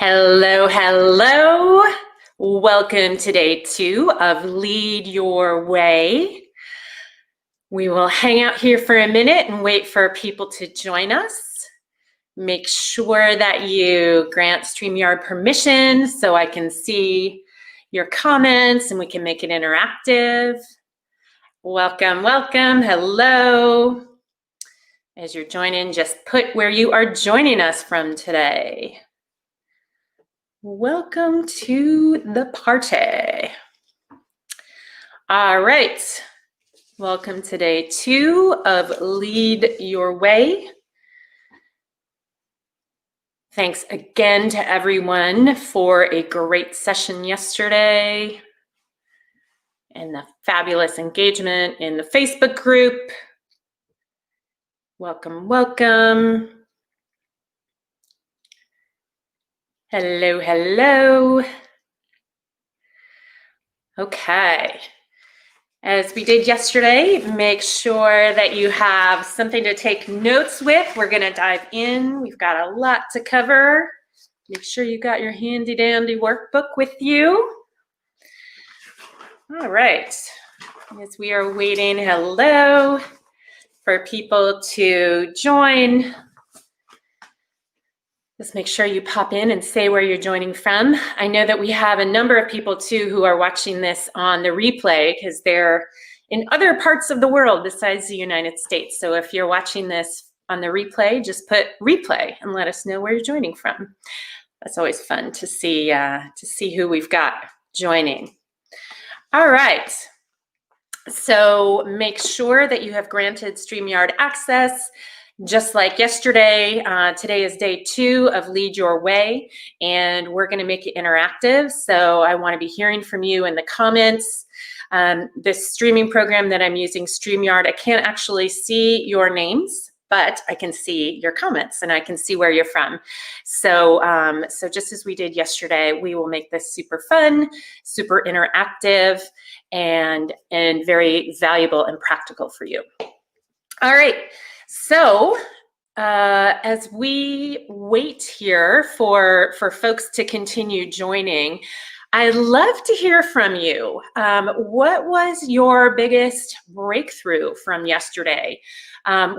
Hello, hello. Welcome to day 2 of Lead Your Way. We will hang out here for a minute and wait for people to join us. Make sure that you grant StreamYard permission so I can see your comments and we can make it interactive. Welcome, welcome, hello. As you're joining, just put where you are joining us from today. Welcome to the party. All right, welcome to day 2 of Lead Your Way. Thanks again to everyone for a great session yesterday and the fabulous engagement in the Facebook group. Welcome, welcome. Hello, hello. Okay. As we did yesterday, make sure that you have something to take notes with. We're going to dive in. We've got a lot to cover. Make sure you got your handy dandy workbook with you. All right. As we are waiting, hello, for people to join. Just make sure you pop in and say where you're joining from. I know that we have a number of people too who are watching this on the replay because they're in other parts of the world besides the United States. So if you're watching this on the replay, just put replay and let us know where you're joining from. That's always fun to see who we've got joining. All right. So make sure that you have granted StreamYard access. Just like yesterday, today is day 2 of Lead Your Way, and we're going to make it interactive. So I want to be hearing from you in the comments. This streaming program that I'm using, StreamYard, I can't actually see your names, but I can see your comments and I can see where you're from. So, so just as we did yesterday, we will make this super fun, super interactive, and very valuable and practical for you. All right. So as we wait here for folks to continue joining, I'd love to hear from you. What was your biggest breakthrough from yesterday?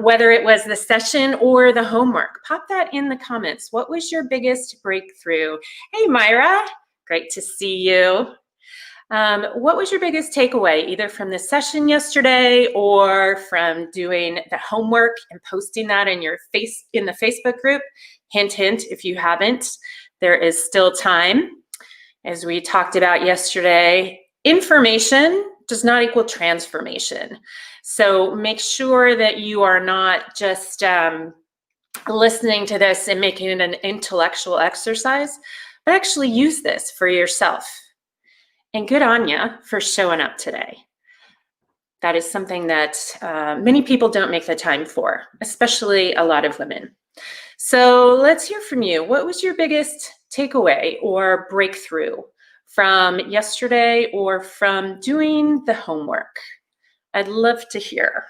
Whether it was the session or the homework, pop that in the comments. What was your biggest breakthrough? Hey, Myra, great to see you. What was your biggest takeaway, either from the session yesterday or from doing the homework and posting that in the Facebook group? Hint, hint, if you haven't, there is still time. As we talked about yesterday, information does not equal transformation. So make sure that you are not just listening to this and making it an intellectual exercise, but actually use this for yourself. And good on you for showing up today. That is something that many people don't make the time for, especially a lot of women. So let's hear from you. What was your biggest takeaway or breakthrough from yesterday or from doing the homework? I'd love to hear.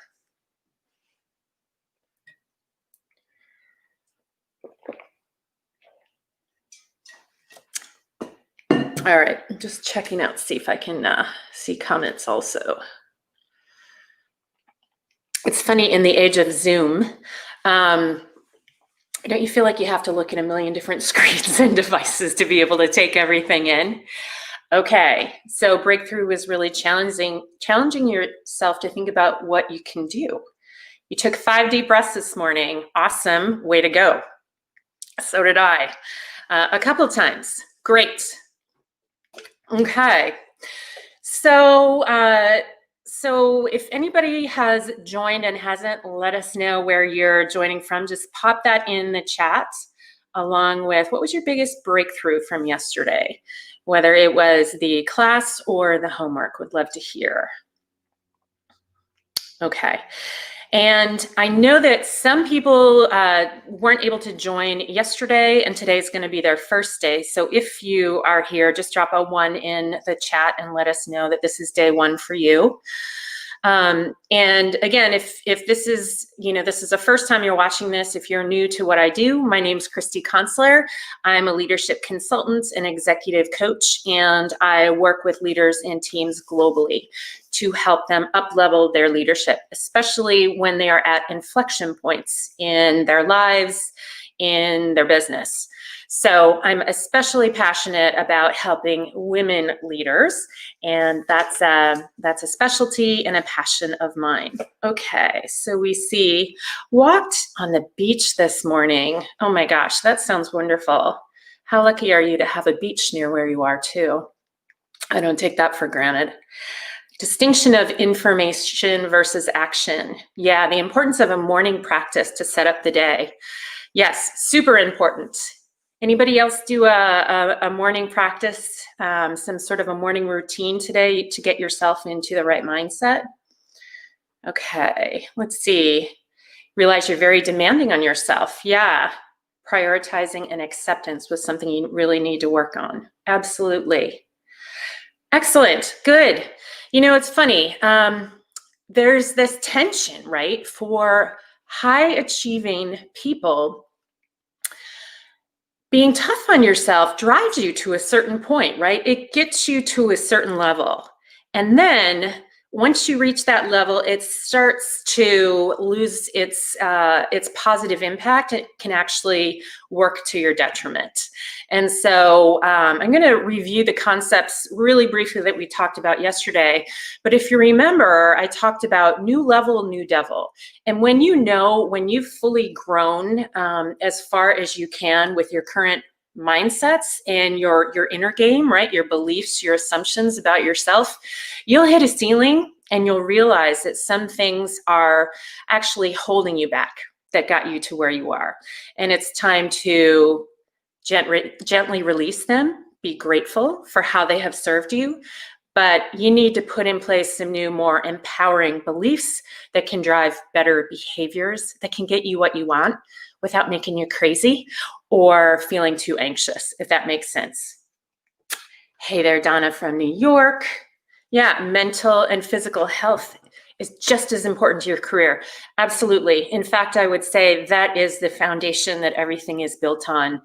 All right, I'm just checking out, see if I can see comments also. It's funny, in the age of Zoom, don't you feel like you have to look at a million different screens and devices to be able to take everything in? Okay, so breakthrough was really challenging yourself to think about what you can do. You took 5 deep breaths this morning. Awesome, way to go. So did I. A couple of times, great. Okay, so if anybody has joined and hasn't, let us know where you're joining from. Just pop that in the chat along with what was your biggest breakthrough from yesterday, whether it was the class or the homework. Would love to hear. Okay. And I know that some people weren't able to join yesterday, and today is going to be their first day. So if you are here, just drop a 1 in the chat and let us know that this is day 1 for you. And again, if this is, this is the first time you're watching this, if you're new to what I do, my name's Christy Consular. I'm a leadership consultant and executive coach, and I work with leaders and teams globally to help them up-level their leadership, especially when they are at inflection points in their lives, in their business. So I'm especially passionate about helping women leaders, and that's a specialty and a passion of mine. Okay, so we see walked on the beach this morning. Oh my gosh, that sounds wonderful. How lucky are you to have a beach near where you are too? I don't take that for granted. Distinction of information versus action. Yeah, the importance of a morning practice to set up the day. Yes, super important. Anybody else do a morning practice, some sort of a morning routine today to get yourself into the right mindset? Okay, let's see. Realize you're very demanding on yourself. Yeah, prioritizing and acceptance was something you really need to work on. Absolutely. Excellent, good. It's funny. There's this tension, right, for high achieving people. Being tough on yourself drives you to a certain point, right? It gets you to a certain level. And then once you reach that level, it starts to lose its positive impact. It can actually work to your detriment. And so I'm going to review the concepts really briefly that we talked about yesterday. But if you remember, I talked about new level, new devil. And when you've fully grown as far as you can with your current mindsets and your inner game, right? Your beliefs, your assumptions about yourself, you'll hit a ceiling and you'll realize that some things are actually holding you back that got you to where you are. And it's time to gently release them, be grateful for how they have served you, but you need to put in place some new, more empowering beliefs that can drive better behaviors, that can get you what you want without making you crazy or feeling too anxious, if that makes sense. Hey there, Donna from New York. Yeah, mental and physical health is just as important to your career. Absolutely. In fact, I would say that is the foundation that everything is built on.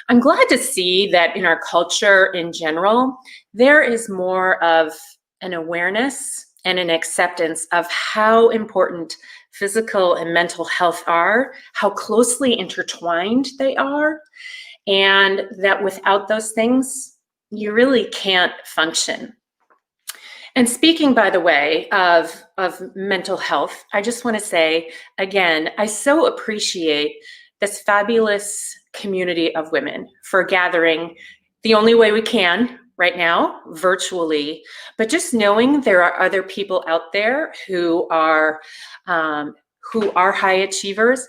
I'm glad to see that in our culture in general, there is more of an awareness and an acceptance of how important physical and mental health are, how closely intertwined they are, and that without those things, you really can't function. And speaking, by the way, of mental health, I just want to say, again, I so appreciate this fabulous community of women for gathering the only way we can right now, virtually, but just knowing there are other people out there who are high achievers,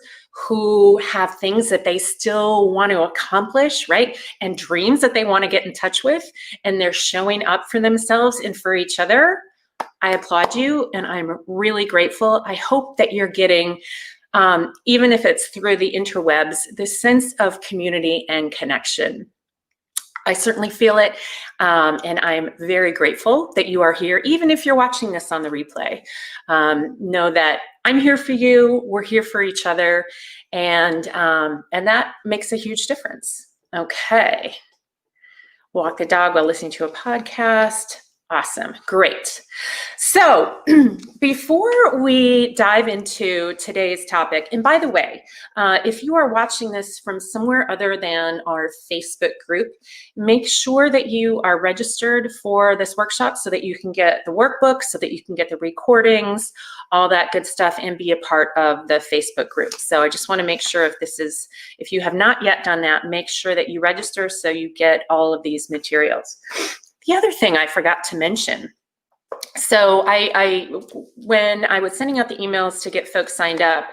who have things that they still want to accomplish, right? And dreams that they want to get in touch with, and they're showing up for themselves and for each other. I applaud you, and I'm really grateful. I hope that you're getting, even if it's through the interwebs, this sense of community and connection. I certainly feel it, and I'm very grateful that you are here. Even if you're watching this on the replay, know that I'm here for you. We're here for each other, and that makes a huge difference. Okay, walk the dog while listening to a podcast. Awesome, great. So before we dive into today's topic, and by the way, if you are watching this from somewhere other than our Facebook group, make sure that you are registered for this workshop so that you can get the workbook, so that you can get the recordings, all that good stuff, and be a part of the Facebook group. So I just want to make sure if you have not yet done that, make sure that you register so you get all of these materials. The other thing I forgot to mention, so when I was sending out the emails to get folks signed up,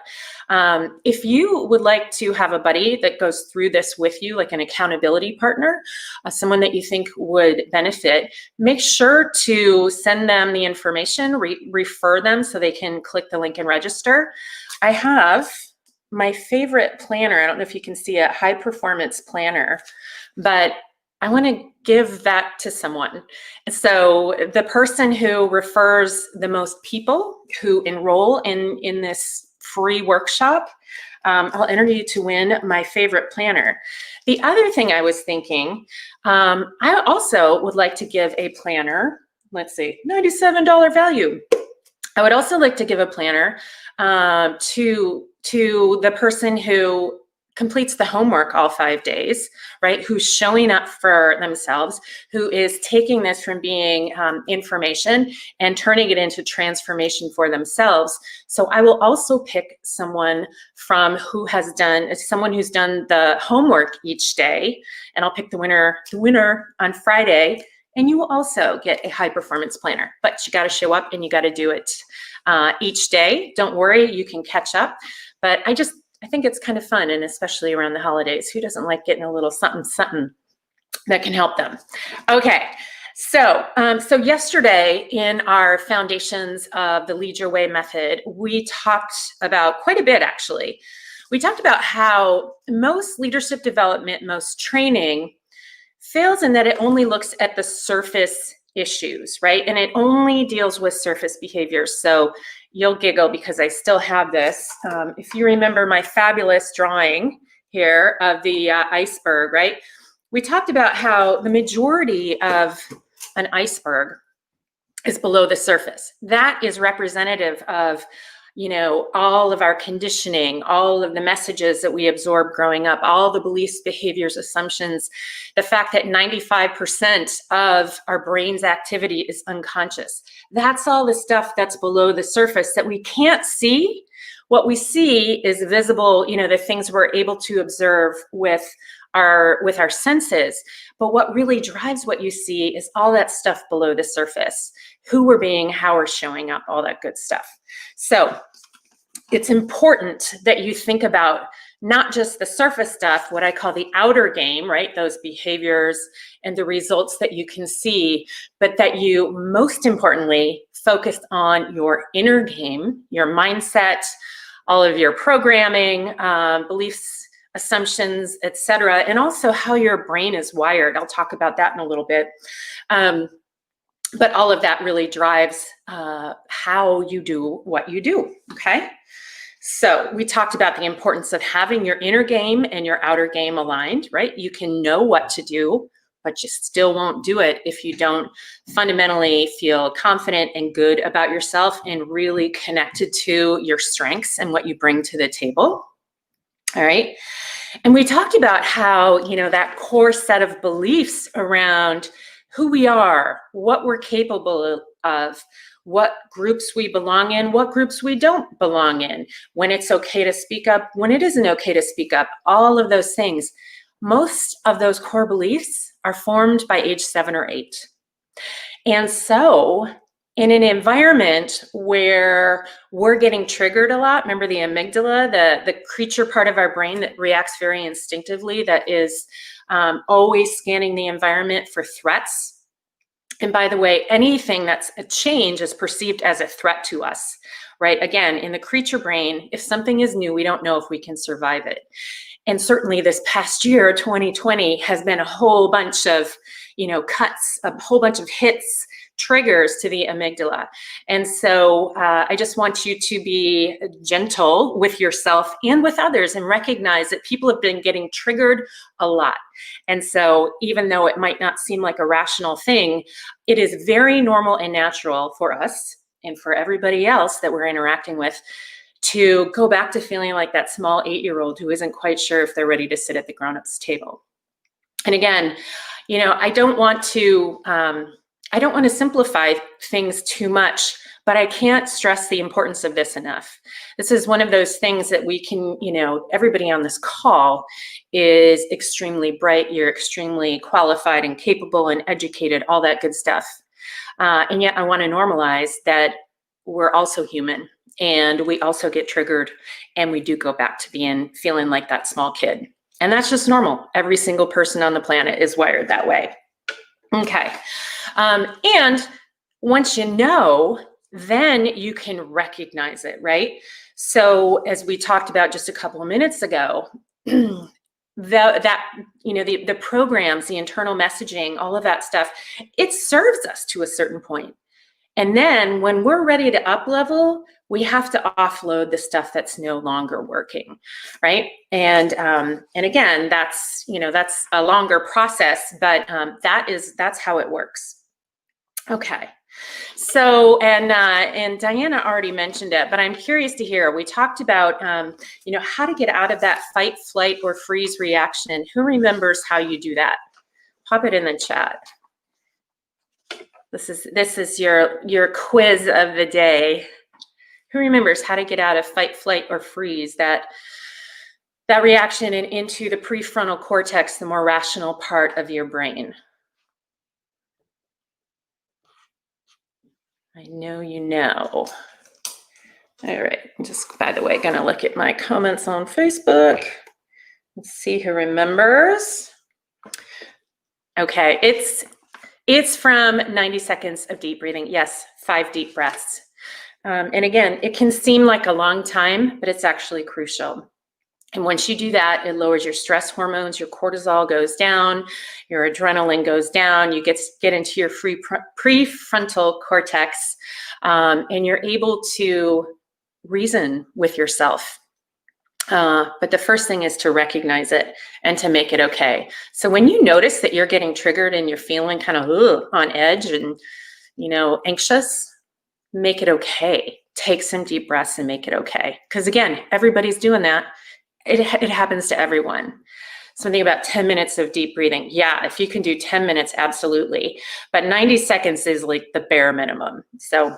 if you would like to have a buddy that goes through this with you, like an accountability partner, someone that you think would benefit, make sure to send them the information, refer them so they can click the link and register. I have my favorite planner. I don't know if you can see it, High Performance Planner, but I want to give that to someone. So the person who refers the most people who enroll in this free workshop, I'll enter you to win my favorite planner. The other thing I was thinking, I also would like to give a planner, let's see, $97 value. I would also like to give a planner to the person who completes the homework all 5 days, right? Who's showing up for themselves, who is taking this from being information and turning it into transformation for themselves. So I will also pick someone who's done the homework each day, and I'll pick the winner on Friday. And you will also get a high performance planner, but you got to show up and you got to do it each day. Don't worry, you can catch up. But I think it's kind of fun, and especially around the holidays. Who doesn't like getting a little something, something that can help them? Okay, so yesterday in our Foundations of the Lead Your Way method, we talked about quite a bit, actually. We talked about how most leadership development, most training fails in that it only looks at the surface issues, right? And it only deals with surface behaviors. So you'll giggle because I still have this. If you remember my fabulous drawing here of the iceberg, right? We talked about how the majority of an iceberg is below the surface. That is representative of all of our conditioning, all of the messages that we absorb growing up, all the beliefs, behaviors, assumptions, the fact that 95% of our brain's activity is unconscious. That's all the stuff that's below the surface that we can't see. What we see is visible, the things we're able to observe with our senses. But what really drives what you see is all that stuff below the surface, who we're being, how we're showing up, all that good stuff. So it's important that you think about not just the surface stuff, what I call the outer game, right? Those behaviors and the results that you can see, but that you most importantly focus on your inner game, your mindset, all of your programming, beliefs, assumptions, etc., and also how your brain is wired. I'll talk about that in a little bit. But all of that really drives how you do what you do, okay? So we talked about the importance of having your inner game and your outer game aligned, right? You can know what to do, but you still won't do it if you don't fundamentally feel confident and good about yourself and really connected to your strengths and what you bring to the table. All right. And we talked about how, that core set of beliefs around who we are, what we're capable of, what groups we belong in, what groups we don't belong in, when it's okay to speak up, when it isn't okay to speak up, all of those things. Most of those core beliefs are formed by age 7 or 8. And so in an environment where we're getting triggered a lot, remember the amygdala, the creature part of our brain that reacts very instinctively, that is always scanning the environment for threats. And by the way, anything that's a change is perceived as a threat to us, right? Again, in the creature brain, if something is new, we don't know if we can survive it. And certainly this past year, 2020, has been a whole bunch of, cuts, a whole bunch of hits, triggers to the amygdala. And so I just want you to be gentle with yourself and with others and recognize that people have been getting triggered a lot. And so even though it might not seem like a rational thing, it is very normal and natural for us and for everybody else that we're interacting with to go back to feeling like that small 8-year-old who isn't quite sure if they're ready to sit at the grown-ups table. And again, I don't want to simplify things too much, but I can't stress the importance of this enough. This is one of those things that we can, everybody on this call is extremely bright. You're extremely qualified and capable and educated, all that good stuff. And yet I want to normalize that we're also human and we also get triggered and we do go back to feeling like that small kid. And that's just normal. Every single person on the planet is wired that way. Okay. And once you know, then you can recognize it, right? So as we talked about just a couple of minutes ago, the programs, the internal messaging, all of that stuff, it serves us to a certain point. And then when we're ready to up level, we have to offload the stuff that's no longer working, right? And again, that's a longer process, but that's how it works. Okay. So, and Diana already mentioned it, but I'm curious to hear, we talked about, how to get out of that fight, flight, or freeze reaction. Who remembers how you do that? Pop it in the chat. This is your quiz of the day. Who remembers how to get out of fight, flight, or freeze, that reaction, and into the prefrontal cortex, the more rational part of your brain? I know you know. All right, I'm just, by the way, gonna look at my comments on Facebook. Let's see who remembers. Okay, it's from 90 seconds of deep breathing. Yes, 5 deep breaths. And again, it can seem like a long time, but it's actually crucial. And once you do that, it lowers your stress hormones, your cortisol goes down, your adrenaline goes down, you get into your prefrontal cortex, and you're able to reason with yourself. But the first thing is to recognize it and to make it okay. So when you notice that you're getting triggered and you're feeling kind of on edge and, anxious, make it okay. Take some deep breaths and make it okay. Because again, everybody's doing that. It happens to everyone. Something about 10 minutes of deep breathing. Yeah, if you can do 10 minutes, absolutely. But 90 seconds is like the bare minimum. So,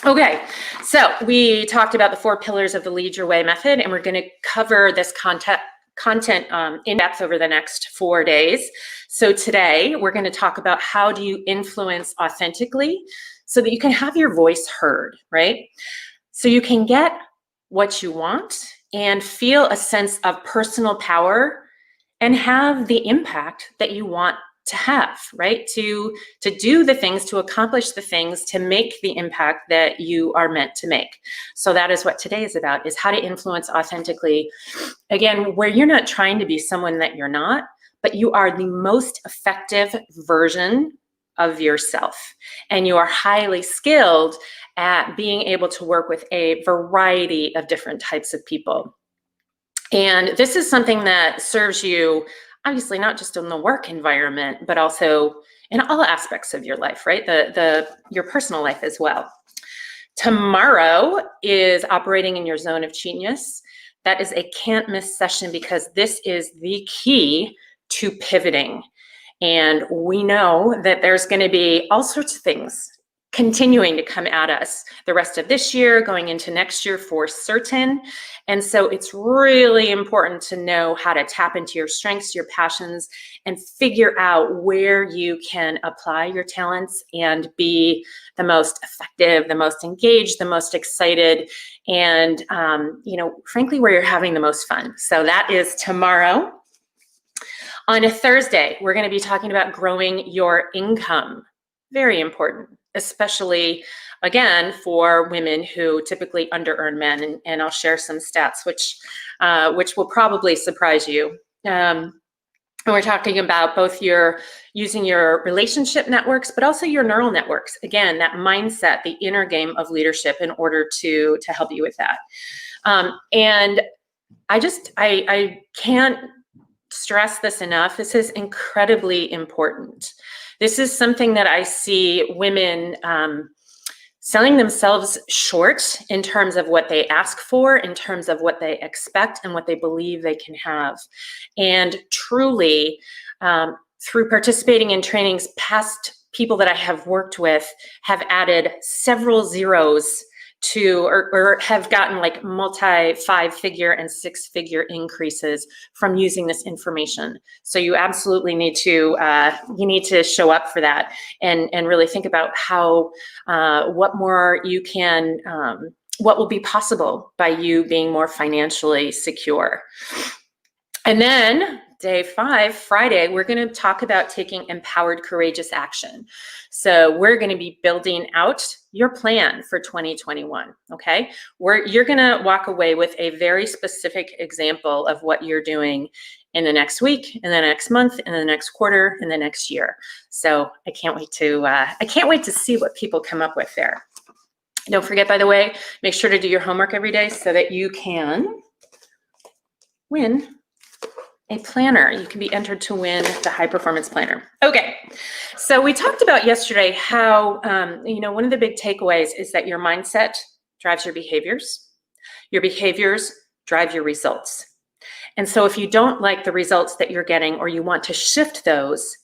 okay. So we talked about the 4 pillars of the Lead Your Way method, and we're going to cover this content in depth over the next 4 days. So today we're going to talk about how do you influence authentically so that you can have your voice heard, right? So you can get what you want and feel a sense of personal power and have the impact that you want to have, right? To do the things, to accomplish the things, to make the impact that you are meant to make. So that is what today is about, is how to influence authentically. Again, where you're not trying to be someone that you're not, but you are the most effective version of yourself. And you are highly skilled at being able to work with a variety of different types of people. And this is something that serves you, obviously, not just in the work environment, but also in all aspects of your life, right? Your personal life as well. Tomorrow is Operating in Your Zone of Genius. That is a can't miss session because this is the key to pivoting. And we know that there's going to be all sorts of things continuing to come at us the rest of this year, going into next year for certain. And so it's really important to know how to tap into your strengths, your passions, and figure out where you can apply your talents and be the most effective, the most engaged, the most excited, and, frankly, where you're having the most fun. So that is tomorrow. On a Thursday, we're going to be talking about growing your income. Very important, especially, again, for women who typically under-earn men. And I'll share some stats, which will probably surprise you. And we're talking about both using your relationship networks, but also your neural networks. Again, that mindset, the inner game of leadership in order to help you with that. And I can't stress this enough. This is incredibly important. This is something that I see women selling themselves short in terms of what they ask for, in terms of what they expect and what they believe they can have. And truly, through participating in trainings, past people that I have worked with have added several zeros to, or have gotten like multi 5-figure and 6-figure increases from using this information. So you absolutely need to, show up for that and really think about how, what more you can, what will be possible by you being more financially secure. And then day 5, Friday, we're going to talk about taking empowered, courageous action. So we're going to be building out your plan for 2021, okay? You're going to walk away with a very specific example of what you're doing in the next week, in the next month, in the next quarter, in the next year. So I can't wait to see what people come up with there. Don't forget, by the way, make sure to do your homework every day so that you can win a planner. You can be entered to win the High Performance Planner. Okay, so we talked about yesterday how, one of the big takeaways is that your mindset drives your behaviors drive your results. And so if you don't like the results that you're getting or you want to shift those,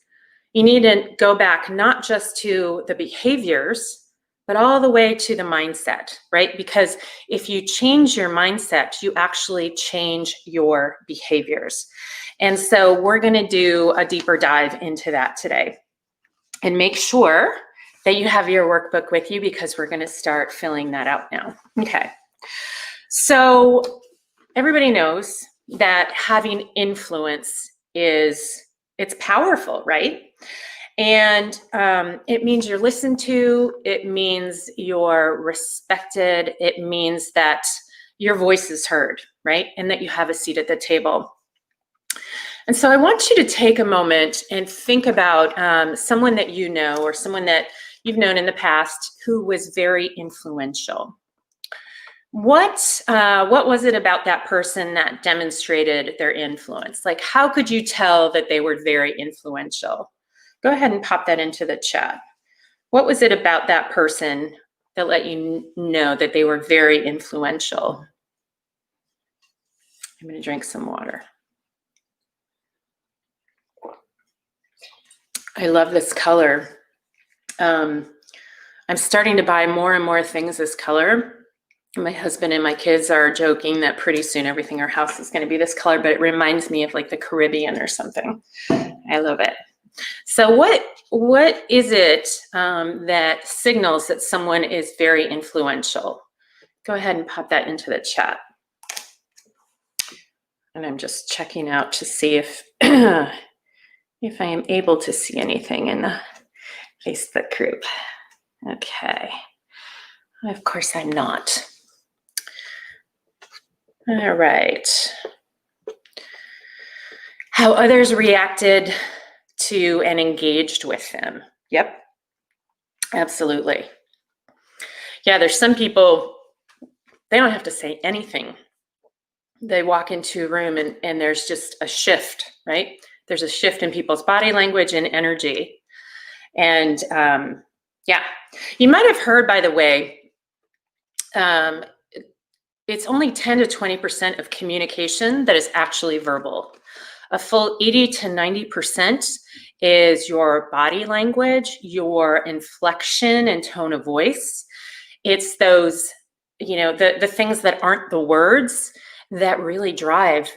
you need to go back not just to the behaviors, but all the way to the mindset, right? Because if you change your mindset, you actually change your behaviors. And so we're going to do a deeper dive into that today. And make sure that you have your workbook with you because we're going to start filling that out now. Okay. So everybody knows that having influence it's powerful, right? And it means you're listened to, it means you're respected, it means that your voice is heard, right? And that you have a seat at the table. And so I want you to take a moment and think about someone that you know or someone that you've known in the past who was very influential. What was it about that person that demonstrated their influence? Like, how could you tell that they were very influential? Go ahead and pop that into the chat. What was it about that person that let you know that they were very influential? I'm going to drink some water. I love this color. I'm starting to buy more and more things this color. My husband and my kids are joking that pretty soon everything in our house is going to be this color, but it reminds me of like the Caribbean or something. I love it. So what is it that signals that someone is very influential? Go ahead and pop that into the chat. And I'm just checking out to see if if I am able to see anything in the Facebook group. Okay. Of course I'm not. All right. How others reacted to and engaged with them. Yep, absolutely. Yeah, there's some people, they don't have to say anything. They walk into a room and there's just a shift, right? There's a shift in people's body language and energy. And yeah, you might have heard, by the way, it's only 10 to 20% of communication that is actually verbal. A full 80 to 90% is your body language, your inflection and tone of voice. It's those, the things that aren't the words that really drive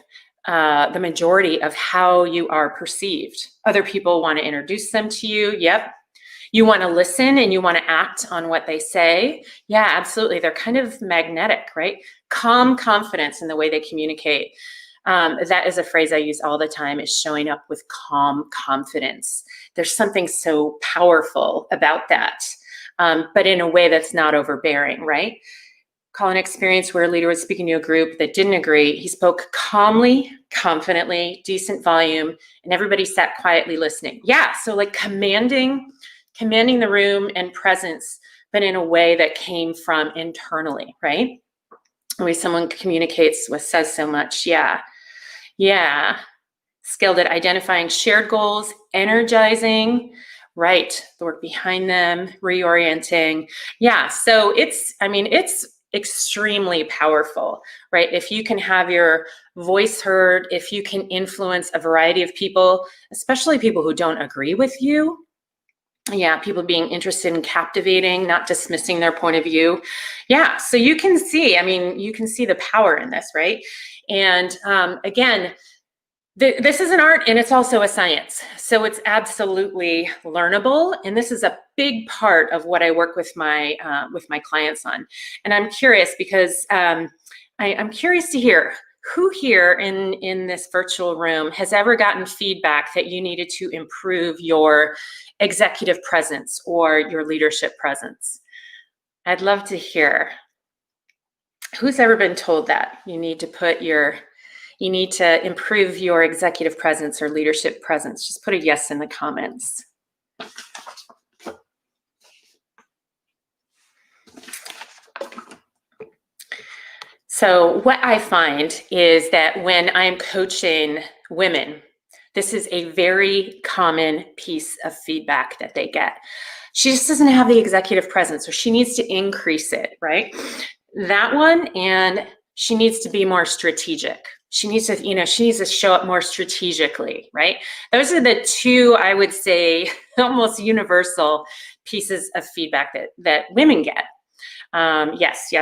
the majority of how you are perceived. Other people want to introduce them to you. Yep. You want to listen and you want to act on what they say. Yeah, absolutely. They're kind of magnetic, right? Calm confidence in the way they communicate. That is a phrase I use all the time, is showing up with calm confidence. There's something so powerful about that, but in a way that's not overbearing, right? Call an experience where a leader was speaking to a group that didn't agree. He spoke calmly, confidently, decent volume, and everybody sat quietly listening. Yeah, so like commanding the room and presence, but in a way that came from internally, right? The way someone communicates says so much. Yeah. Skilled at identifying shared goals, energizing, right? The work behind them, reorienting. Yeah, so it's extremely powerful, right? If you can have your voice heard, if you can influence a variety of people, especially people who don't agree with you. Yeah, people being interested in captivating, not dismissing their point of view. Yeah, so you can see the power in this, right? And again, this is an art and it's also a science. So it's absolutely learnable. And this is a big part of what I work with my clients on. And I'm curious because I'm curious to hear who here in this virtual room has ever gotten feedback that you needed to improve your executive presence or your leadership presence. I'd love to hear. Who's ever been told that you need to put your you need to improve your executive presence or leadership presence? Just put a yes in the comments. So what I find is that when I'm coaching women, this is a very common piece of feedback that they get. She just doesn't have the executive presence, or she needs to increase it, right? That one, and she needs to be more strategic. She needs to, she needs to show up more strategically, right? Those are the two, I would say, almost universal pieces of feedback that women get. Yes.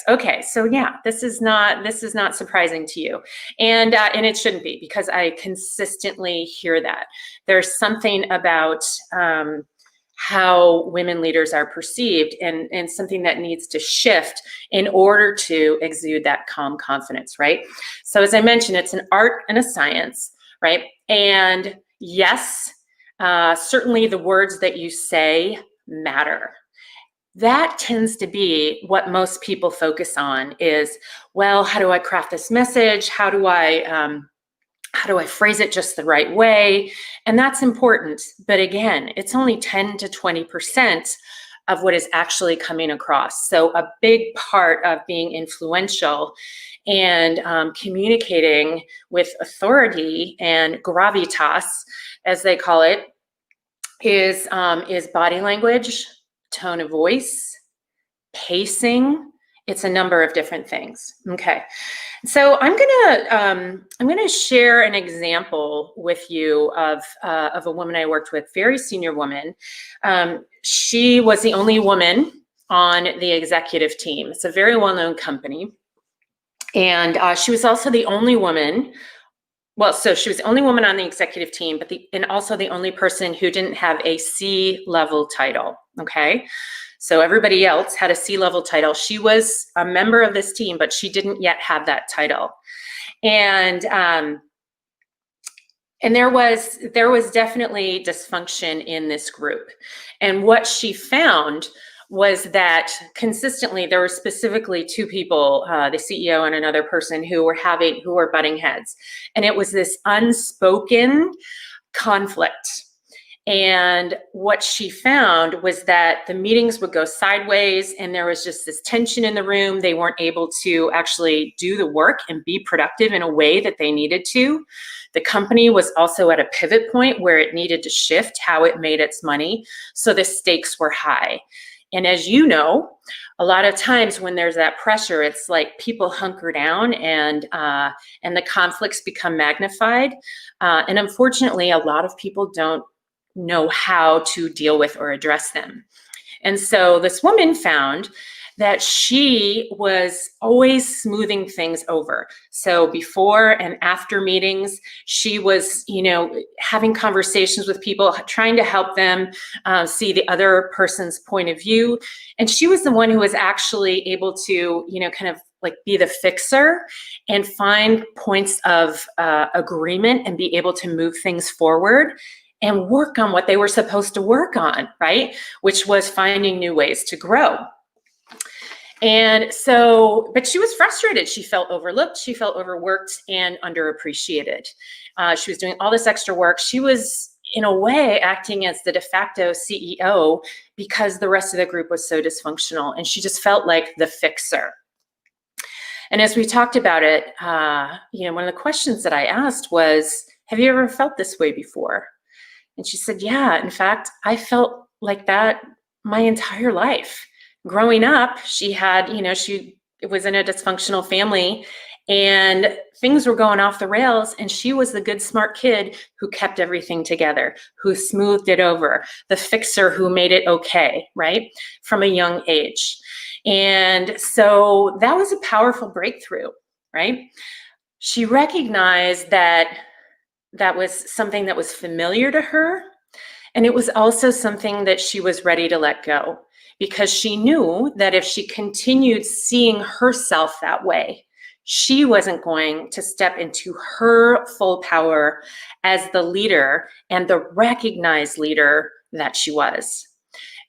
Okay, so yeah, this is not surprising to you, and it shouldn't be, because I consistently hear that. There's something about how women leaders are perceived, and something that needs to shift in order to exude that calm confidence, right? So as I mentioned, it's an art and a science, right? And yes, certainly the words that you say matter. That tends to be what most people focus on is, well, how do I craft this message? How do I phrase it just the right way? And that's important. But again, it's only 10 to 20% of what is actually coming across. So a big part of being influential and communicating with authority and gravitas, as they call it, is body language, tone of voice, pacing. It's a number of different things. Okay, so I'm gonna share an example with you of a woman I worked with, very senior woman. She was the only woman on the executive team. It's a very well-known company, and she was also the only woman. Well, so she was the only woman on the executive team, and also the only person who didn't have a C-level title, okay? So everybody else had a C-level title. She was a member of this team, but she didn't yet have that title. And there was definitely dysfunction in this group. And what she found was that consistently there were specifically two people, the CEO and another person, who were butting heads. And it was this unspoken conflict. And what she found was that the meetings would go sideways, and there was just this tension in the room. They weren't able to actually do the work and be productive in a way that they needed to. The company was also at a pivot point where it needed to shift how it made its money. So the stakes were high. And as you know, a lot of times when there's that pressure, it's like people hunker down, and the conflicts become magnified. And unfortunately, a lot of people don't know how to deal with or address them. And so this woman found that she was always smoothing things over. So before and after meetings, she was, having conversations with people, trying to help them see the other person's point of view. And she was the one who was actually able to, kind of like be the fixer and find points of agreement and be able to move things forward and work on what they were supposed to work on, right? Which was finding new ways to grow. And so, but she was frustrated. She felt overlooked, she felt overworked and underappreciated. She was doing all this extra work. She was, in a way, acting as the de facto CEO because the rest of the group was so dysfunctional, and she just felt like the fixer. And as we talked about it, one of the questions that I asked was, have you ever felt this way before? And she said, yeah, in fact, I felt like that my entire life. Growing up, she had, she was in a dysfunctional family, and things were going off the rails, and she was the good, smart kid who kept everything together, who smoothed it over, the fixer who made it okay, right? From a young age. And so that was a powerful breakthrough, right? She recognized that was something that was familiar to her. And it was also something that she was ready to let go, because she knew that if she continued seeing herself that way, she wasn't going to step into her full power as the leader and the recognized leader that she was.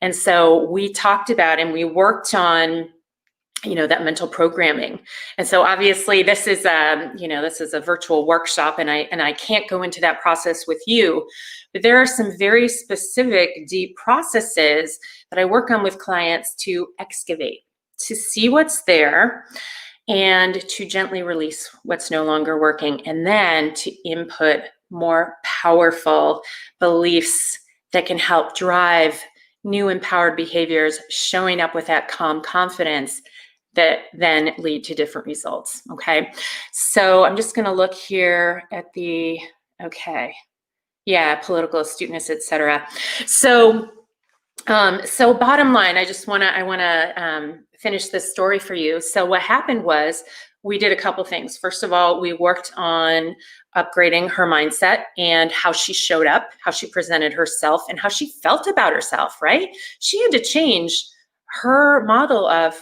And so we talked about and we worked on that mental programming. And so obviously this is a virtual workshop, and I can't go into that process with you, but there are some very specific deep processes that I work on with clients to excavate, to see what's there, and to gently release what's no longer working, and then to input more powerful beliefs that can help drive new empowered behaviors, showing up with that calm confidence that then lead to different results. Okay, so I'm just going to look here at the political astuteness, etc. So bottom line, I want to finish this story for you. So what happened was we did a couple things. First of all, we worked on upgrading her mindset and how she showed up, how she presented herself, and how she felt about herself, right? She had to change her model of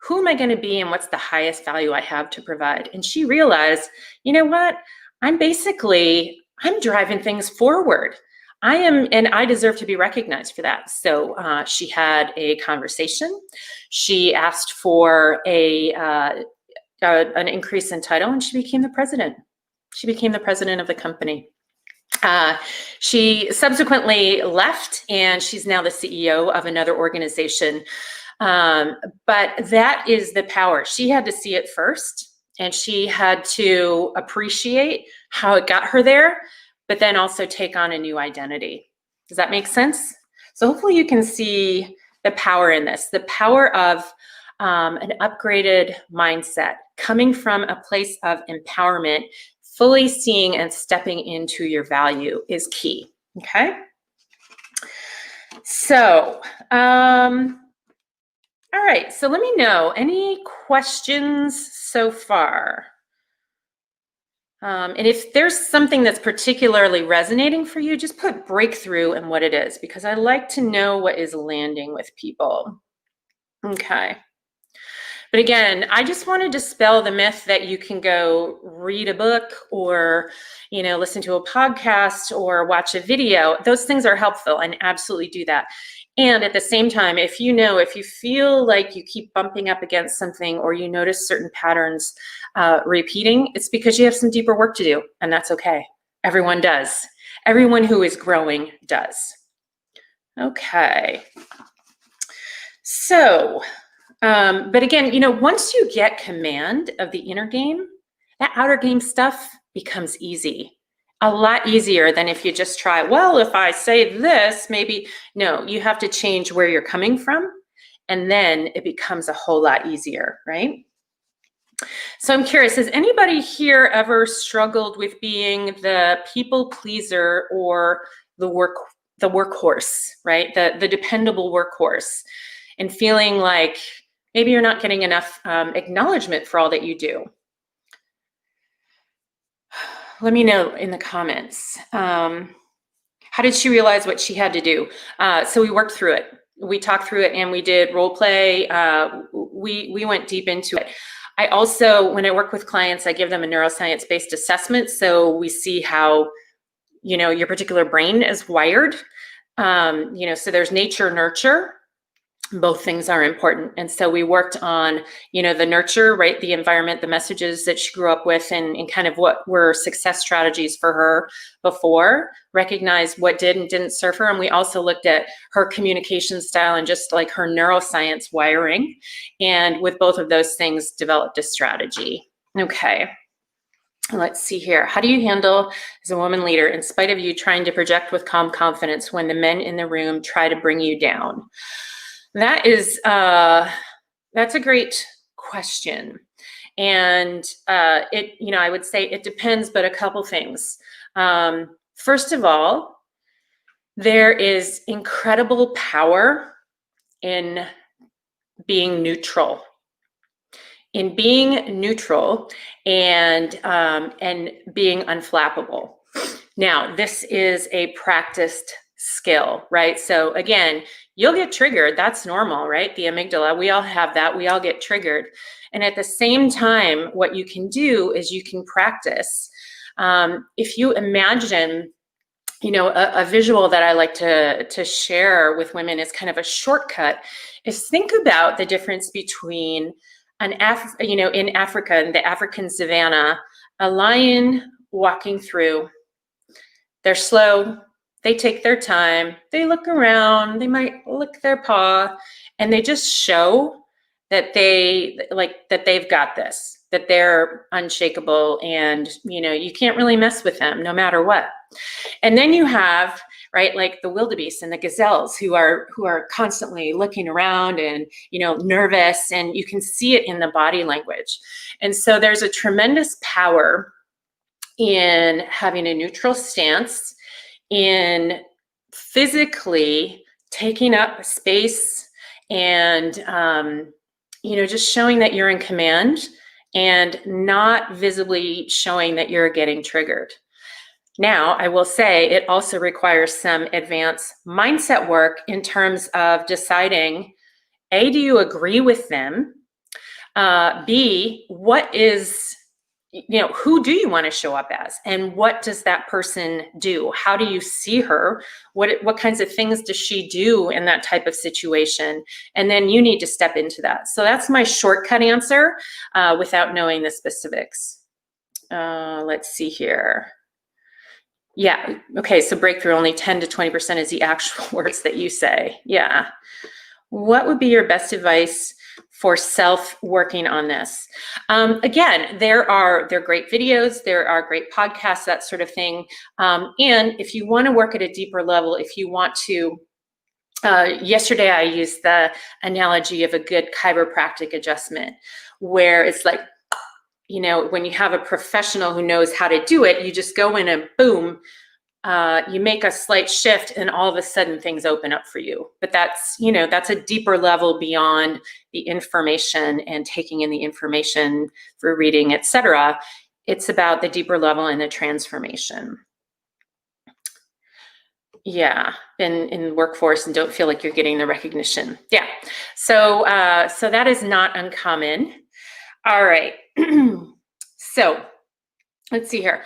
who am I going to be and what's the highest value I have to provide. And she realized, you know what? I'm driving things forward. And I deserve to be recognized for that. So she had a conversation. She asked for an increase in title, and she became the president. She became the president of the company. She subsequently left, and she's now the CEO of another organization. But that is the power. She had to see it first, and she had to appreciate how it got her there, but then also take on a new identity. Does that make sense? So hopefully you can see the power in this, the power of an upgraded mindset coming from a place of empowerment, fully seeing and stepping into your value is key. Okay. So, all right, so let me know, any questions so far? And if there's something that's particularly resonating for you, just put breakthrough and what it is, because I like to know what is landing with people. Okay. But again, I just want to dispel the myth that you can go read a book or, listen to a podcast or watch a video. Those things are helpful, and absolutely do that. And at the same time, if you feel like you keep bumping up against something or you notice certain patterns repeating, it's because you have some deeper work to do, and that's okay. Everyone does. Everyone who is growing does. Okay. So, but again, once you get command of the inner game, that outer game stuff becomes easy. A lot easier than if you just try, well, if I say this, maybe. No, you have to change where you're coming from, and then it becomes a whole lot easier, right? So I'm curious, has anybody here ever struggled with being the people pleaser or the workhorse, right? The dependable workhorse, and feeling like maybe you're not getting enough acknowledgement for all that you do? Let me know in the comments. How did she realize what she had to do? So we worked through it. We talked through it, and we did role play. We went deep into it. I also, when I work with clients, I give them a neuroscience-based assessment. So we see how, your particular brain is wired. So there's nature, nurture. Both things are important. And so we worked on, the nurture, right? The environment, the messages that she grew up with, and kind of what were success strategies for her before, recognize what did and didn't serve her. And we also looked at her communication style and just like her neuroscience wiring. And with both of those things, developed a strategy. Okay. Let's see here. How do you handle as a woman leader in spite of you trying to project with calm confidence when the men in the room try to bring you down? That's a great question. And I would say it depends, but a couple things. First of all, there is incredible power in being neutral. In being neutral and being unflappable. Now, this is a practiced skill, right? So again, you'll get triggered. That's normal, right? The amygdala, we all have that. We all get triggered. And at the same time, what you can do is you can practice. If you imagine, a visual that I like to share with women is kind of a shortcut, is think about the difference between in Africa, in the African savanna, a lion walking through, they're slow, they take their time, they look around, they might lick their paw, and they just show that they've got this, that they're unshakable, and you can't really mess with them no matter what. And then you have, right, like the wildebeest and the gazelles who are constantly looking around and nervous, and you can see it in the body language. And so there's a tremendous power in having a neutral stance, in physically taking up space, and just showing that you're in command and not visibly showing that you're getting triggered. Now, I will say it also requires some advanced mindset work in terms of deciding, A, do you agree with them? B, what is, who do you want to show up as? And what does that person do? How do you see her? What kinds of things does she do in that type of situation? And then you need to step into that. So that's my shortcut answer without knowing the specifics. Let's see here. Yeah, okay, so breakthrough, only 10 to 20% is the actual words that you say. Yeah. What would be your best advice for self-working on this? Again, there are great videos, there are great podcasts, that sort of thing. And if you want to work at a deeper level, if you want to, yesterday I used the analogy of a good chiropractic adjustment, where it's like, when you have a professional who knows how to do it, you just go in and boom, you make a slight shift and all of a sudden things open up for you. But that's a deeper level beyond the information and taking in the information through reading, etc. It's about the deeper level and the transformation. Yeah, in the workforce and don't feel like you're getting the recognition. Yeah, so that is not uncommon. All right. So let's see here.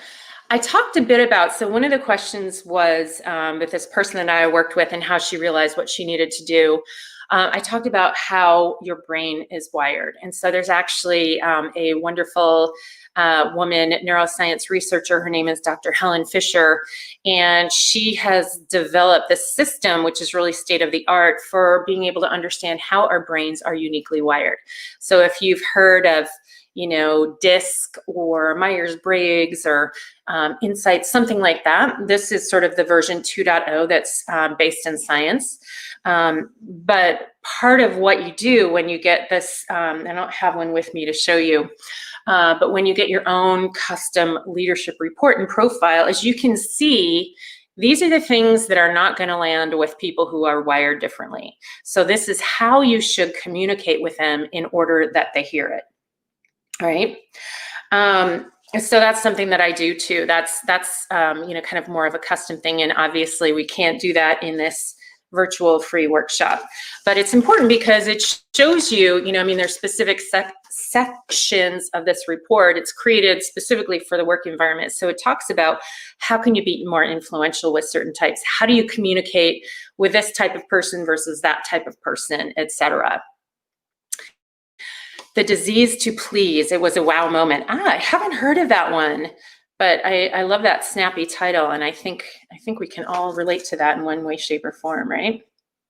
I talked a bit about, so one of the questions was with this person that I worked with and how she realized what she needed to do. I talked about how your brain is wired. And so there's actually a wonderful woman, neuroscience researcher. Her name is Dr. Helen Fisher. And she has developed this system, which is really state of the art, for being able to understand how our brains are uniquely wired. So if you've heard of DISC or Myers-Briggs or Insight, something like that. This is sort of the version 2.0 that's based in science. But part of what you do when you get this, I don't have one with me to show you, but when you get your own custom leadership report and profile, as you can see, these are the things that are not going to land with people who are wired differently. So this is how you should communicate with them in order that they hear it. All right. So that's something that I do too. That's kind of more of a custom thing. And obviously we can't do that in this virtual free workshop, but it's important because it shows you, there's specific sections of this report. It's created specifically for the work environment. So it talks about how can you be more influential with certain types? How do you communicate with this type of person versus that type of person, etc. The disease to please. It was a wow moment. I haven't heard of that one, but I love that snappy title, and I think we can all relate to that in one way, shape, or form, right?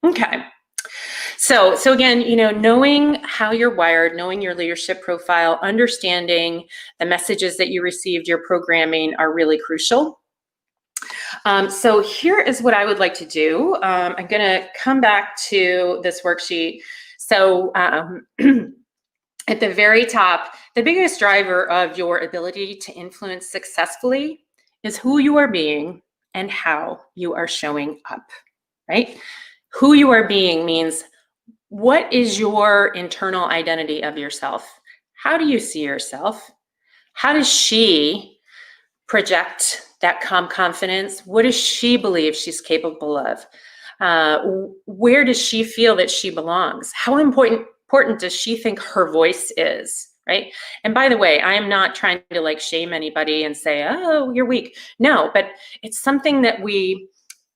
Okay. So again, knowing how you're wired, knowing your leadership profile, understanding the messages that you received, your programming are really crucial. So here is what I would like to do. I'm going to come back to this worksheet. So at the very top, the biggest driver of your ability to influence successfully is who you are being and how you are showing up, right? Who you are being means, what is your internal identity of yourself? How do you see yourself? How does she project that calm confidence? What does she believe she's capable of? Where does she feel that she belongs? How important does she think her voice is, right? And by the way, I am not trying to shame anybody and say, oh, you're weak. No, but it's something that we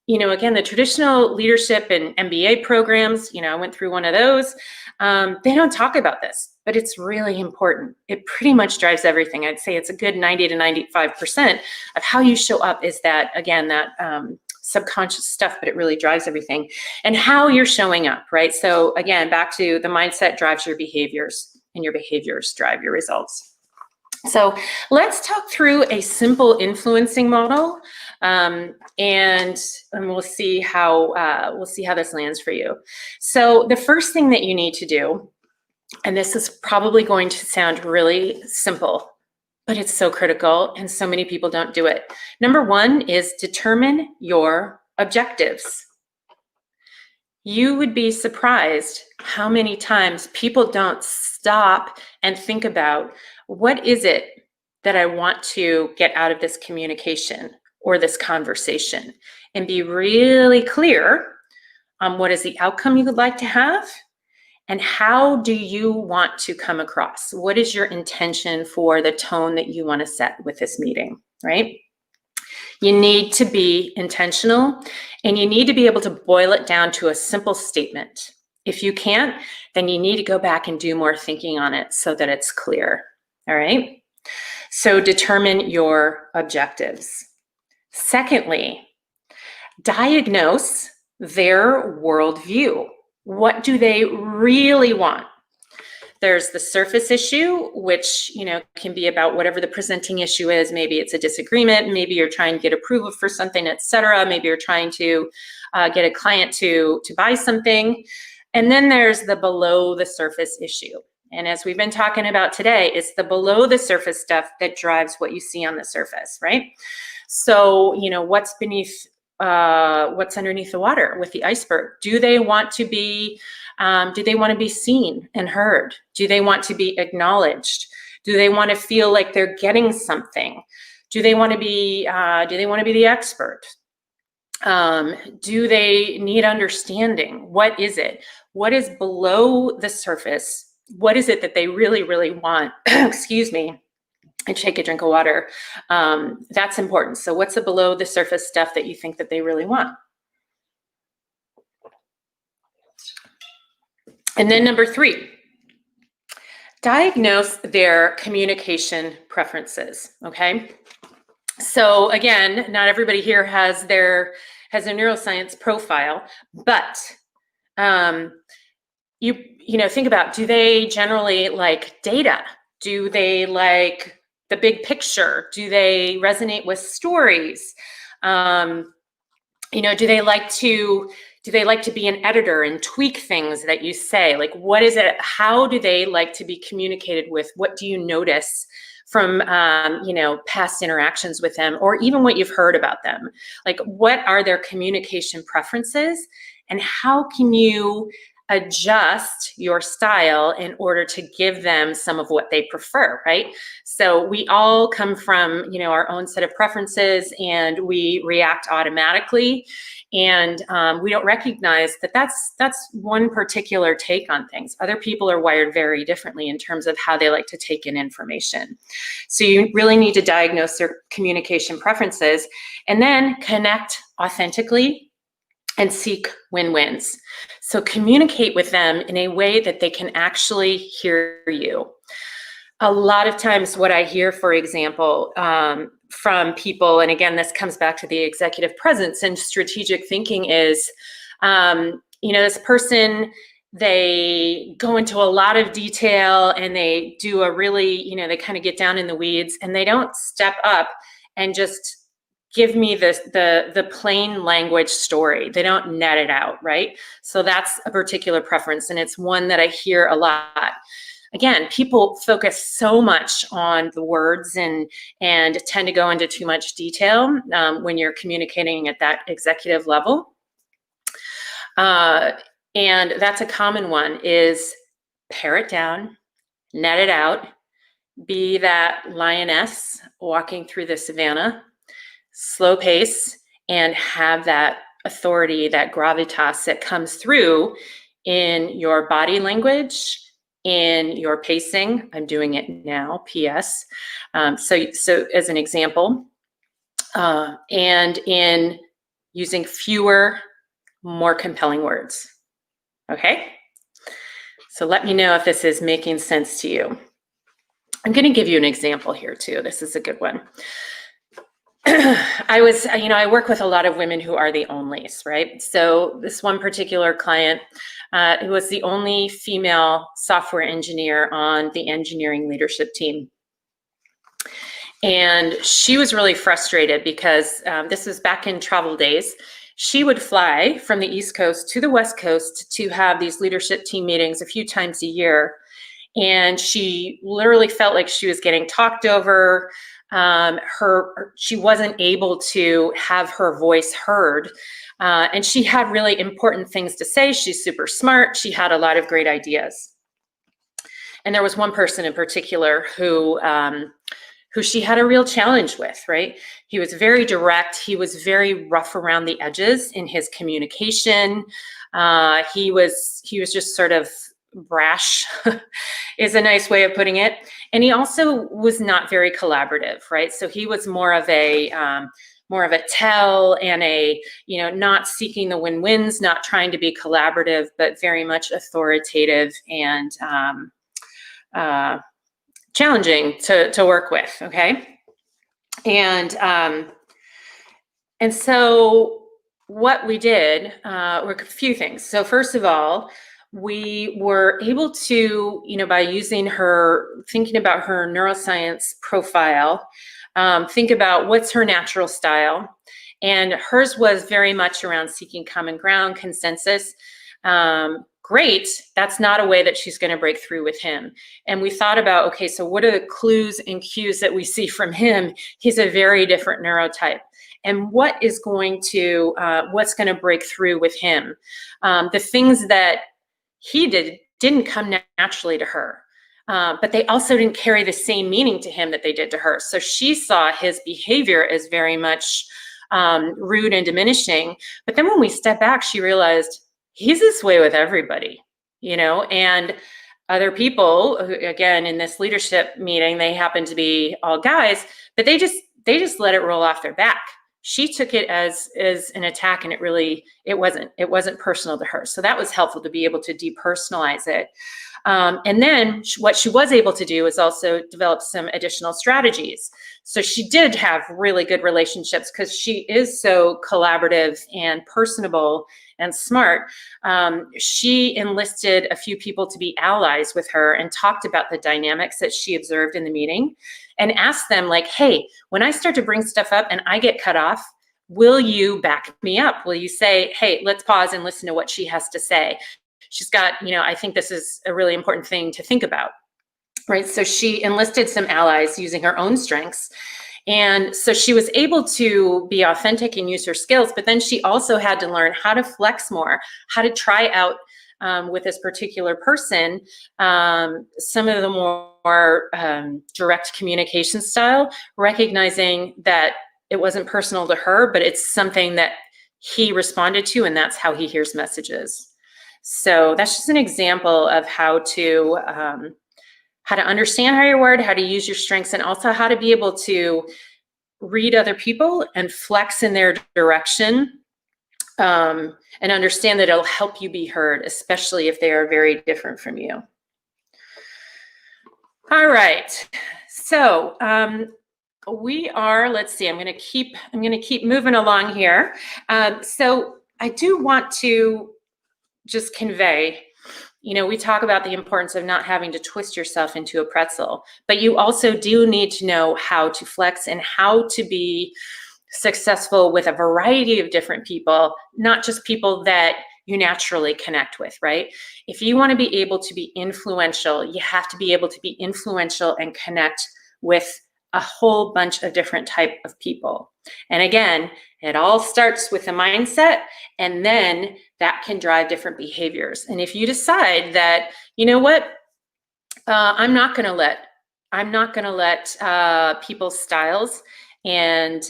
again, the traditional leadership and MBA programs, I went through one of those. They don't talk about this, but it's really important. It pretty much drives everything. I'd say it's a good 90 to 95% of how you show up is that, again, that subconscious stuff, but it really drives everything. And how you're showing up, right? So again, back to the mindset drives your behaviors, and your behaviors drive your results. So let's talk through a simple influencing model, and we'll see how this lands for you. So the first thing that you need to do, and this is probably going to sound really simple, but it's so critical, and so many people don't do it. Number one is determine your objectives. You would be surprised how many times people don't stop and think about, what is it that I want to get out of this communication or this conversation, and be really clear on what is the outcome you would like to have, and how do you want to come across? What is your intention for the tone that you want to set with this meeting, right? You need to be intentional, and you need to be able to boil it down to a simple statement. If you can't, then you need to go back and do more thinking on it so that it's clear, all right? So determine your objectives. Secondly, diagnose their worldview. What do they really want? There's the surface issue, which can be about whatever the presenting issue is. Maybe it's a disagreement. Maybe you're trying to get approval for something, etc. Maybe you're trying to get a client to buy something. And then there's the below the surface issue. And as we've been talking about today, it's the below the surface stuff that drives what you see on the surface, right? So, what's beneath, what's underneath the water with the iceberg? Do they want to be seen and heard? Do they want to be acknowledged? Do they want to feel like they're getting something? Do they want to be the expert? Do they need understanding? What is it? What is below the surface? What is it that they really, really want? Excuse me. And take a drink of water. That's important. So what's the below the surface stuff that you think that they really want? And then number 3, diagnose their communication preferences, okay? So again, not everybody here has a neuroscience profile, but you think about, do they generally like data? Do they like the big picture? Do they resonate with stories? Do they like to be an editor and tweak things that you say? Like, what is it? How do they like to be communicated with? What do you notice from, past interactions with them, or even what you've heard about them? Like, what are their communication preferences, and how can you adjust your style in order to give them some of what they prefer, right? So we all come from, our own set of preferences, and we react automatically. And we don't recognize that that's one particular take on things. Other people are wired very differently in terms of how they like to take in information. So you really need to diagnose their communication preferences, and then connect authentically and seek win-wins. So communicate with them in a way that they can actually hear you. A lot of times what I hear, for example, from people, and again, this comes back to the executive presence and strategic thinking, is, this person, they go into a lot of detail, and they do a really, they kind of get down in the weeds, and they don't step up and just give me the plain language story. They don't net it out, right? So that's a particular preference, and it's one that I hear a lot. Again, people focus so much on the words and tend to go into too much detail when you're communicating at that executive level. And that's a common one, is pare it down, net it out, be that lioness walking through the savannah, slow pace, and have that authority, that gravitas that comes through in your body language, in your pacing. I'm doing it now, PS. So as an example, and in using fewer, more compelling words. Okay? So let me know if this is making sense to you. I'm going to give you an example here too. This is a good one. I work with a lot of women who are the onlys, right? So this one particular client, who was the only female software engineer on the engineering leadership team. And she was really frustrated because this was back in travel days. She would fly from the East Coast to the West Coast to have these leadership team meetings a few times a year. And she literally felt like she was getting talked over. She wasn't able to have her voice heard. And she had really important things to say. She's super smart. She had a lot of great ideas. And there was one person in particular who she had a real challenge with, right? He was very direct. He was very rough around the edges in his communication. He was just sort of brash is a nice way of putting it. And he also was not very collaborative, right? So he was more of a tell and not seeking the win-wins, not trying to be collaborative, but very much authoritative and challenging to work with. Okay. And so what we did were a few things. So first of all, we were able to, by thinking about her neuroscience profile, think about what's her natural style. And hers was very much around seeking common ground, consensus. Great, that's not a way that she's going to break through with him. And we thought about, okay, so what are the clues and cues that we see from him? He's a very different neurotype. And what's going to break through with him? The things that he didn't come naturally to her, but they also didn't carry the same meaning to him that they did to her. So she saw his behavior as very much rude and diminishing. But then when we step back, she realized he's this way with everybody, and other people, again, in this leadership meeting, they happen to be all guys, but they just let it roll off their back. She took it as an attack, and it wasn't personal to her. So that was helpful to be able to depersonalize it. And then what she was able to do is also develop some additional strategies. So she did have really good relationships because she is so collaborative and personable and smart. She enlisted a few people to be allies with her and talked about the dynamics that she observed in the meeting and asked them, like, hey, when I start to bring stuff up and I get cut off, will you back me up? Will you say, hey, let's pause and listen to what she has to say? She's got, I think this is a really important thing to think about, right? So she enlisted some allies using her own strengths. And so she was able to be authentic and use her skills, but then she also had to learn how to flex more, how to try out with this particular person, some of the more direct communication style, recognizing that it wasn't personal to her, but it's something that he responded to, and that's how he hears messages. So that's just an example of how to understand how you're wired, how to use your strengths, and also how to be able to read other people and flex in their direction, and understand that it'll help you be heard, especially if they are very different from you. All right. So let's see, I'm going to keep moving along here. So I do want to just convey, we talk about the importance of not having to twist yourself into a pretzel, but you also do need to know how to flex and how to be successful with a variety of different people, not just people that you naturally connect with, right? If you want to be able to be influential, you have to be able to be influential and connect with a whole bunch of different type of people. And again, it all starts with a mindset, and then that can drive different behaviors. And if you decide that, I'm not going to let people's styles and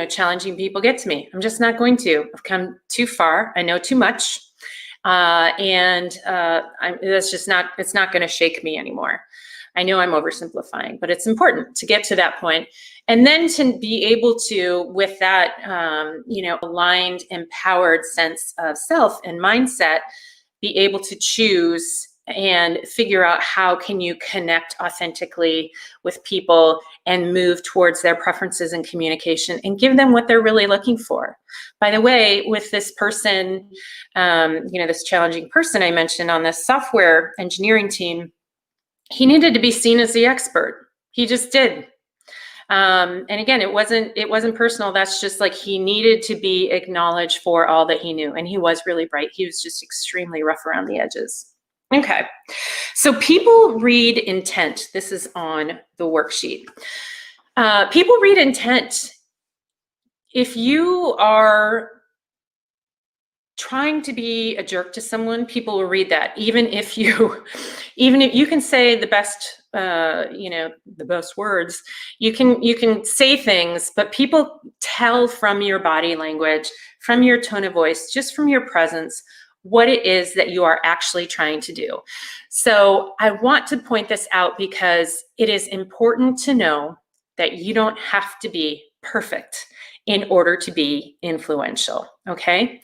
challenging people get to me. I'm just not going to. I've come too far. I know too much, it's not going to shake me anymore. I know I'm oversimplifying, but it's important to get to that point. And then to be able to, with that, aligned, empowered sense of self and mindset, be able to choose and figure out how can you connect authentically with people and move towards their preferences and communication and give them what they're really looking for. By the way, with this person, this challenging person I mentioned on the software engineering team, he needed to be seen as the expert. He just did. And again, it wasn't personal. That's just like he needed to be acknowledged for all that he knew. And he was really bright. He was just extremely rough around the edges. Okay, so people read intent. This is on the worksheet. People read intent. If you are trying to be a jerk to someone, people will read that. Even if you can say the best, the best words, you can say things, but people tell from your body language, from your tone of voice, just from your presence, what it is that you are actually trying to do. So I want to point this out because it is important to know that you don't have to be perfect in order to be influential, okay?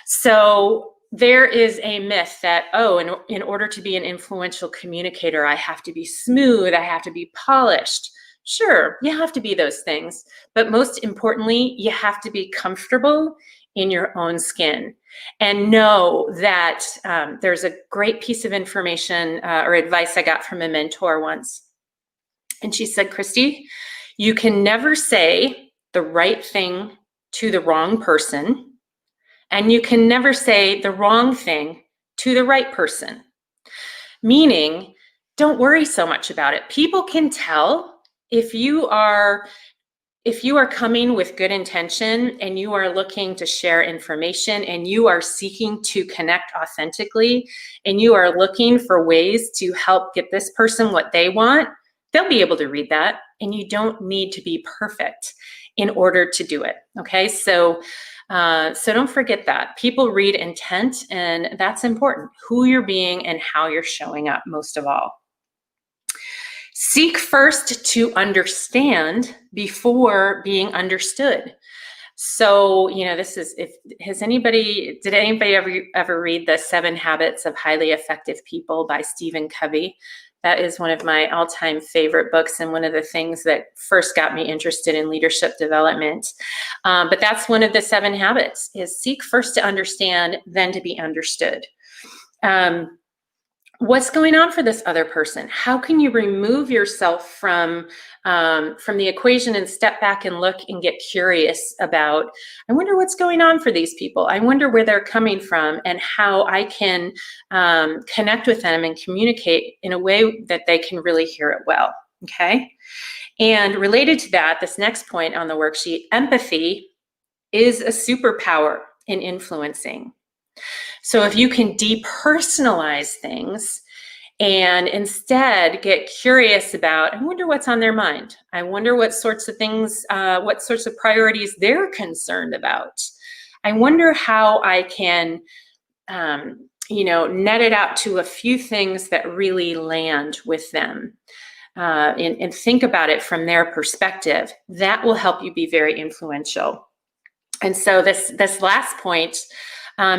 So there is a myth that, in order to be an influential communicator, I have to be smooth, I have to be polished. Sure, you have to be those things, but most importantly, you have to be comfortable in your own skin and know that there's a great piece of information or advice I got from a mentor once. And she said, Christy, you can never say the right thing to the wrong person, and you can never say the wrong thing to the right person. Meaning, don't worry so much about it. People can tell if you are coming with good intention and you are looking to share information and you are seeking to connect authentically and you are looking for ways to help get this person what they want, they'll be able to read that, and you don't need to be perfect in order to do it, okay? So don't forget that. People read intent, and that's important, who you're being and how you're showing up most of all. Seek first to understand before being understood. So, did anybody ever read The 7 Habits of Highly Effective People by Stephen Covey? That is one of my all-time favorite books and one of the things that first got me interested in leadership development. But that's one of the 7 habits, is seek first to understand, then to be understood. What's going on for this other person? How can you remove yourself from the equation and step back and look and get curious about, I wonder what's going on for these people. I wonder where they're coming from and how I can connect with them and communicate in a way that they can really hear it well, okay? And related to that, this next point on the worksheet, empathy is a superpower in influencing. So if you can depersonalize things and instead get curious about, I wonder what's on their mind. I wonder what sorts of things, what sorts of priorities they're concerned about. I wonder how I can, net it out to a few things that really land with them. And think about it from their perspective. That will help you be very influential. And so this last point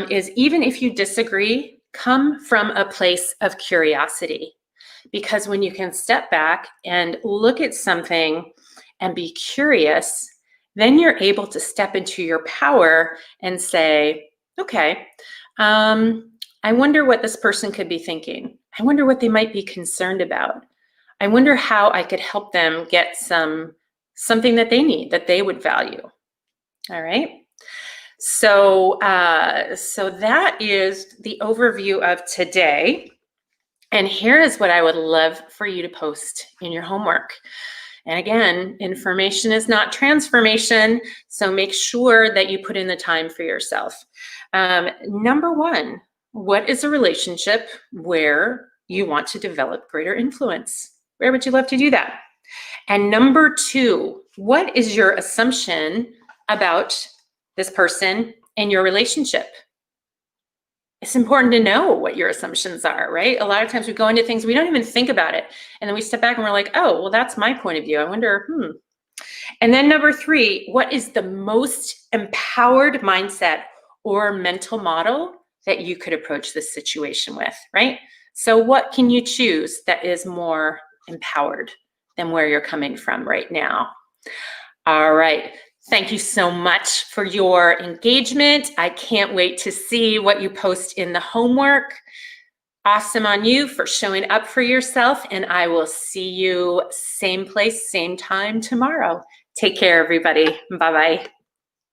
is, even if you disagree, come from a place of curiosity. Because when you can step back and look at something and be curious, then you're able to step into your power and say, okay, I wonder what this person could be thinking. I wonder what they might be concerned about. I wonder how I could help them get something that they need, that they would value. All right. So that is the overview of today. And here is what I would love for you to post in your homework. And again, information is not transformation, so make sure that you put in the time for yourself. Number 1, what is a relationship where you want to develop greater influence? Where would you love to do that? And number 2, what is your assumption about this person and your relationship? it's important to know what your assumptions are, right? A lot of times we go into things, we don't even think about it. And then we step back and we're like, oh, well, that's my point of view. I wonder, And then number 3, what is the most empowered mindset or mental model that you could approach this situation with, right? So what can you choose that is more empowered than where you're coming from right now? All right. Thank you so much for your engagement. I can't wait to see what you post in the homework. Awesome on you for showing up for yourself, and I will see you same place, same time tomorrow. Take care, everybody. Bye-bye.